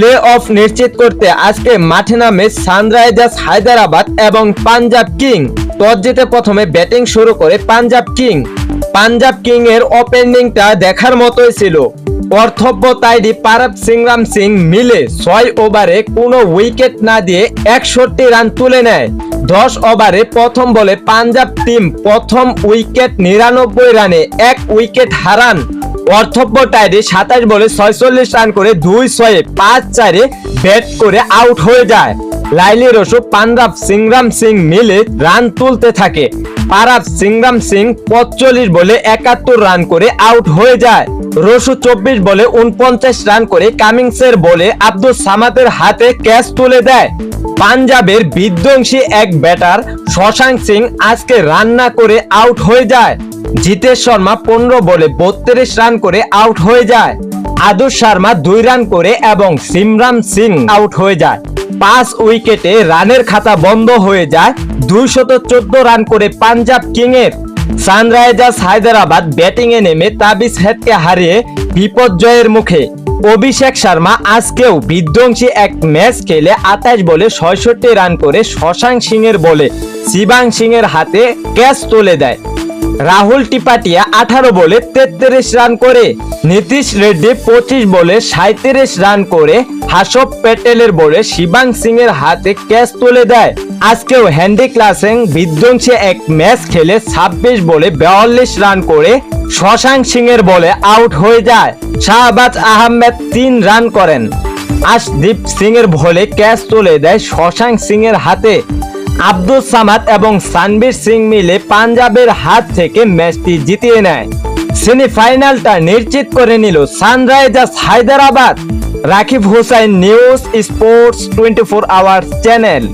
Play of নিশ্চিত করতে আজকে মাঠে নামে সানরাইজার্স হায়দ্রাবাদ এবং পাঞ্জাব কিং। টস জিতে প্রথমে ব্যাটিং শুরু করে পাঞ্জাব কিং এর ওপেনিংটা দেখার মতোই ছিল। অর্থব্য তাইডি পারাব সিংরাম সিং মিলে 6 ওভারে কোনো উইকেট না দিয়ে 61 রান তুলে নেয়। 10 ওভারে প্রথম বলে পাঞ্জাব টিম প্রথম উইকেট 99 রানে 1 উইকেট হারান। অর্থব্য টাইডি 27 বলে 46 রান করে 2-6 5-4 ব্যাট করে আউট হয়ে যায়। লাইলি রসু পাঞ্জাব সিংরাম সিং মিলে রান তুলতে থাকে। পারাব সিংরাম সিং 45 বলে 71 রান করে আউট হয়ে যায়। রসু 24 বলে 49 রান করে কামিংসের বলে আব্দুল সামাদের হাতে ক্যাচ তুলে দেয়। পাঞ্জাবের বিধ্বংসী এক ব্যাটার শশাঙ্ক সিং আজকে রান না করে আউট হয়ে যায়। জিতেশ শর্মা 15 বলে 32 রান করে আউট হয়ে যায়। আদর্শ শর্মা 2 রান করে এবং সিমরান সিং আউট হয়ে যায়। 5 উইকেটে রানের খাতা বন্ধ হয়ে যায়। 214 রান করে পাঞ্জাব কিং এর। সানরাইজার্স হায়দ্রাবাদ ব্যাটিং এ নেমে তাবিজ হেডকে হারিয়ে বিপর্যয়ের মুখে। অভিষেক শর্মা আজকেও বিধ্বংসী এক ম্যাচ খেলে 28 বলে 66 রান করে শশাঙ্ক সিং এর বলে শিবাং সিং এর হাতে ক্যাচ তুলে দেয়। রাহুল টিপাটিয়া 18 বলে 33 রান করে, নীতিশ রেড্ডি 25 বলে 37 রান করে হাসব প্যাটেলের বলে শিবাং সিং এর হাতে ক্যাচ তুলে দেয়। আজকেও হ্যান্ডি ক্লাসেং বিধ্বংসী এক ম্যাচ খেলে 26 বলে 42 রান করে শশাঙ্ক সিং এর বলে আউট হয়ে যায়। শাহবাজ আহমেদ 3 রান করেন। আশদীপ সিং এর বলে ক্যাচ তুলে দেয় শশাঙ্ক সিং এর হাতে। আব্দুল সামাদ এবং সানবীর সিং মিলে পাঞ্জাবের হাত থেকে ম্যাচটি জিতিয়ে নেয়। সেমিফাইনালটা নিশ্চিত করে নিল Sunrisers Hyderabad. Rakib Hossain, news sports 24 hours channel.